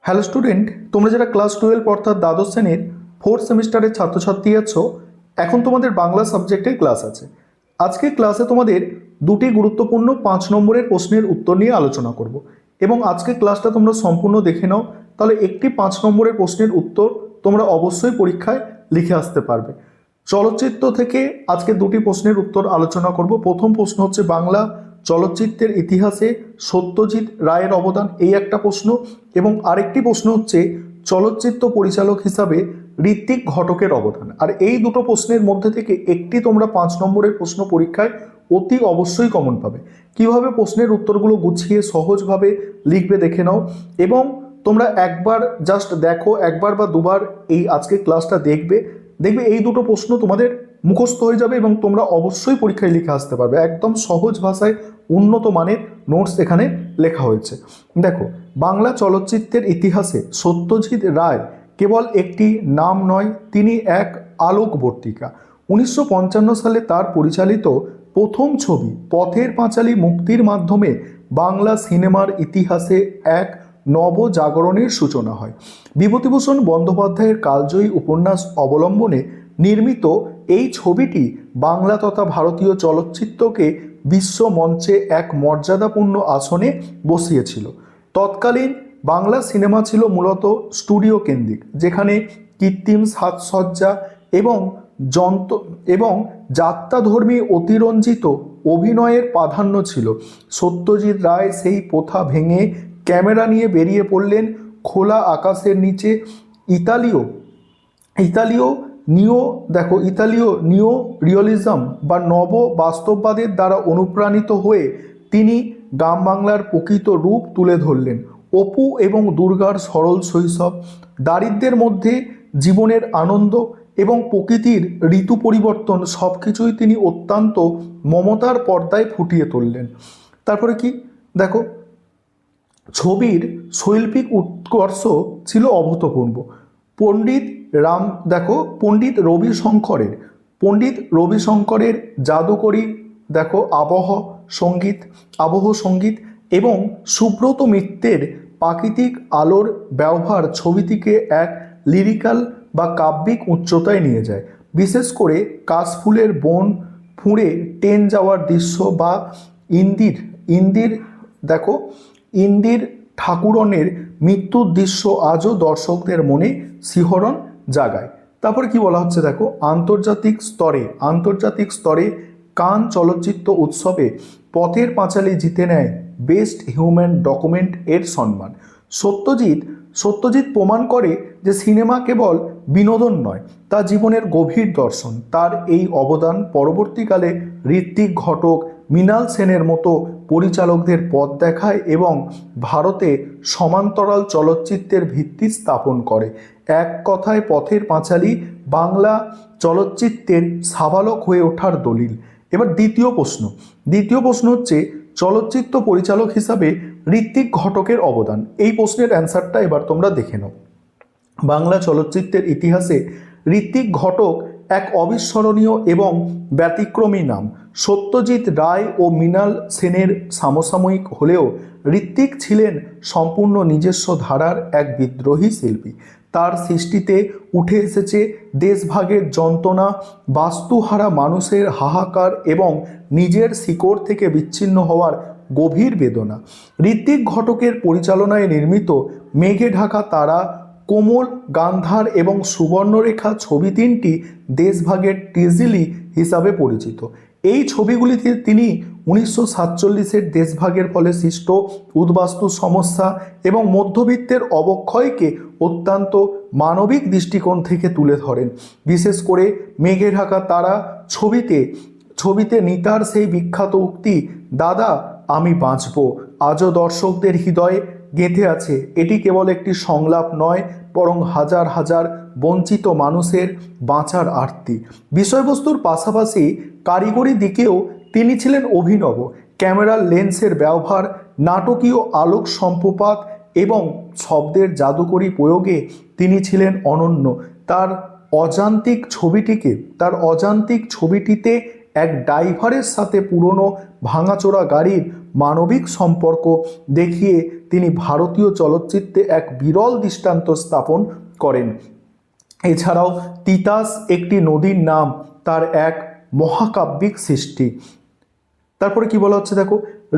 Hello student, তোমরা যারা class 12 অর্থাৎ দ্বাদশ শ্রেণীর ফোর্থ সেমিস্টারের ছাত্রছাত্রী আছো, এখন তোমাদের বাংলা সাবজেক্টের ক্লাস আছে। আজকে ক্লাসে তোমাদের দুটি গুরুত্বপূর্ণ 5 নম্বরের প্রশ্নের উত্তর নিয়ে আলোচনা করব এবং আজকে ক্লাসটা তোমরা সম্পূর্ণ দেখে নাও, তাহলে একটি 5 নম্বরের প্রশ্নের উত্তর তোমরা অবশ্যই পরীক্ষায় লিখে আসতে পারবে। চলচ্চিত্র থেকে আজকে দুটি প্রশ্নের উত্তর আলোচনা করব। প্রথম প্রশ্ন হচ্ছে বাংলা চলচ্চিত্রের ইতিহাসে সত্যজিৎ রায়ের অবদান, এই একটা প্রশ্ন, এবং আরেকটি প্রশ্ন হচ্ছে চলচ্চিত্র পরিচালক হিসাবে ঋত্বিক ঘটকের অবদান। আর এই দুটো প্রশ্নের মধ্যে থেকে একটি তোমরা 5 নম্বরের প্রশ্ন পরীক্ষায় অতি অবশ্যই কমন পাবে। কিভাবে প্রশ্নের উত্তরগুলো গুছিয়ে সহজভাবে লিখবে দেখে নাও, এবং তোমরা একবার জাস্ট দেখো, একবার বা দুবার এই আজকে ক্লাসটা দেখবে এই দুটো প্রশ্ন তোমাদের মুখস্থ হয়ে যাবে এবং তোমরা অবশ্যই পরীক্ষায় লিখে আসতে পারবে। একদম সহজ ভাষায় উন্নত মানের নোটস এখানে লেখা হয়েছে। দেখো, বাংলা চলচ্চিত্রের ইতিহাসে সত্যজিৎ রায় কেবল একটি নাম নয়, তিনি এক আলোকবর্তিকা। 1955 সালে তার পরিচালিত প্রথম ছবি পথের পাঁচালী মুক্তির মাধ্যমে বাংলা সিনেমার ইতিহাসে এক নবজাগরণের সূচনা হয়। বিভূতিভূষণ বন্দ্যোপাধ্যায়ের কালজয়ী উপন্যাস অবলম্বনে নির্মিত এই ছবিটি বাংলা তথা ভারতীয় চলচ্চিত্রকে বিশ্ব মঞ্চে এক মর্যাদাপূর্ণ আসনে বসিয়েছিল। তৎকালীন বাংলা সিনেমা ছিল মূলত স্টুডিও কেন্দ্রিক, যেখানে কৃত্রিম সাজসজ্জা এবং যাত্রাধর্মী অতিরঞ্জিত অভিনয়ের প্রাধান্য ছিল। সত্যজিৎ রায় সেই প্রথা ভেঙে ক্যামেরা নিয়ে বেরিয়ে পড়লেন খোলা আকাশের নিচে। ইতালীয় নিও রিয়লিজম বা নব বাস্তববাদের দ্বারা অনুপ্রাণিত হয়ে তিনি গ্রাম বাংলার প্রকৃত রূপ তুলে ধরলেন। অপু এবং দুর্গার সরল শৈশব, দারিদ্র্যের মধ্যে জীবনের আনন্দ এবং প্রকৃতির ঋতু পরিবর্তন সব কিছুই তিনি অত্যন্ত মমতার পর্দায় ফুটিয়ে তুললেন। তারপরে কি দেখো, ছবির শৈল্পিক উৎকর্ষ ছিল অভূতপূর্ব। পণ্ডিত রবিশঙ্করের জাদুকরী আবহ সঙ্গীত এবং সুব্রত মিত্রের প্রাকৃতিক আলোর ব্যবহার ছবিটিকে এক লিরিক্যাল বা কাব্যিক উচ্চতায় নিয়ে যায়। বিশেষ করে কাশফুলের বন ফুঁড়ে ট্রেন যাওয়ার দৃশ্য বা ইন্দির ঠাকুরনের মৃত্যুর দৃশ্য আজও দর্শকদের মনে শিহরণ জাগায়। তারপরে কি বলা হচ্ছে দেখো, আন্তর্জাতিক স্তরে কান চলচ্চিত্র উৎসবে পথের পাঁচালী জিতে নেয় বেস্ট হিউম্যান ডকুমেন্ট এর সম্মান। সত্যজিৎ প্রমাণ করে যে সিনেমা কেবল বিনোদন নয়, তা জীবনের গভীর দর্শন। তার এই অবদান পরবর্তীকালে ঋত্বিক ঘটক, মৃণাল সেনের মতো পরিচালকদের পথ দেখায় এবং ভারতে সমান্তরাল চলচ্চিত্রের ভিত্তি স্থাপন করে। এক কথায় পথের পাঁচালী বাংলা চলচ্চিত্রের সাবালক হয়ে ওঠার দলিল। এবার দ্বিতীয় প্রশ্ন হচ্ছে চলচ্চিত্র পরিচালক হিসাবে ঋত্বিক ঘটকের অবদান। এই প্রশ্নের অ্যান্সারটা এবার তোমরা দেখে নাও। বাংলা চলচ্চিত্রের ইতিহাসে ঋত্বিক ঘটক এক অবিস্মরণীয় এবং ব্যতিক্রমী নাম। সত্যজিৎ রায় ও মৃণাল সেনের সমসাময়িক হলেও ঋত্বিক ছিলেন সম্পূর্ণ নিজস্ব ধারার এক বিদ্রোহী শিল্পী। তার সৃষ্টিতে উঠে এসেছে দেশভাগের যন্ত্রণা, বাস্তুহারা মানুষের হাহাকার এবং নিজের শিকড় থেকে বিচ্ছিন্ন হওয়ার গভীর বেদনা। ঋত্বিক ঘটকের পরিচালনায় নির্মিত মেঘে ঢাকা তারা, কোমল, গান্ধার এবং সুবর্ণরেখা ছবি তিনটি দেশভাগের ট্রেজেডি হিসাবে পরিচিত। এই ছবিগুলিতে তিনি 1947-এর দেশভাগের ফলে সৃষ্ট উদ্বাস্তু সমস্যা এবং মধ্যবিত্তের অবক্ষয়কে অত্যন্ত মানবিক দৃষ্টিকোণ থেকে তুলে ধরেন। বিশেষ করে মেঘে ঢাকা তারা ছবিতে নিতার সেই বিখ্যাত উক্তি, দাদা আমি বাঁচব, আজও দর্শকদের হৃদয়ে গেঁথে আছে। এটি কেবল একটি সংলাপ নয়, বরং হাজার হাজার বঞ্চিত মানুষের বাঁচার আর্তি। বিষয়বস্তুর পাশাপাশি কারিগরি দিকেও তিনি ছিলেন অভিনব। ক্যামেরার লেন্সের ব্যবহার, নাটকীয় আলোক সম্প্রপাত এবং শব্দের জাদুকরী প্রয়োগে তিনি ছিলেন অনন্য। তার অযান্ত্রিক ছবিটিতে এক ড্রাইভারের সাথে পুরনো ভাঙাচোরা গাড়ির মানবিক সম্পর্ক দেখিয়ে তিনি ভারতীয় চলচ্চিত্রে এক বিরল দৃষ্টান্ত স্থাপন করেন। এছাড়াও তিতাস একটি নদীর নাম তার এক মহাকাব্যিক সৃষ্টি। তারপরে কি বলা হচ্ছে দেখো,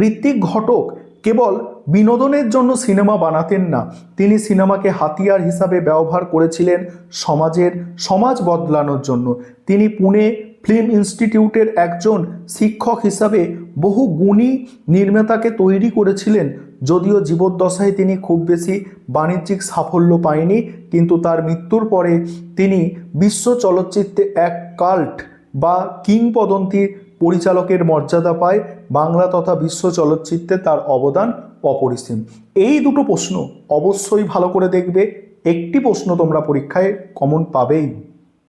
ঋত্বিক ঘটক কেবল বিনোদনের জন্য সিনেমা বানাতেন না, তিনি সিনেমাকে হাতিয়ার হিসাবে ব্যবহার করেছিলেন সমাজ বদলানোর জন্য। তিনি পুনে ফিল্ম ইনস্টিটিউটের একজন শিক্ষক হিসাবে বহু গুণী নির্মাতাকে তৈরি করেছিলেন। যদিও জীবদ্দশায় তিনি খুব বেশি বাণিজ্যিক সাফল্য পায়নি, কিন্তু তার মৃত্যুর পরে তিনি বিশ্ব চলচ্চিত্রে এক কাল্ট বা কিংবদন্তি পরিচালকের মর্যাদা পায়। বাংলা তথা বিশ্ব চলচ্চিত্রে তার অবদান অপরিসীম। এই দুটো প্রশ্ন অবশ্যই ভালো করে দেখবে, একটি প্রশ্ন তোমরা পরীক্ষায় কমন পাবেই।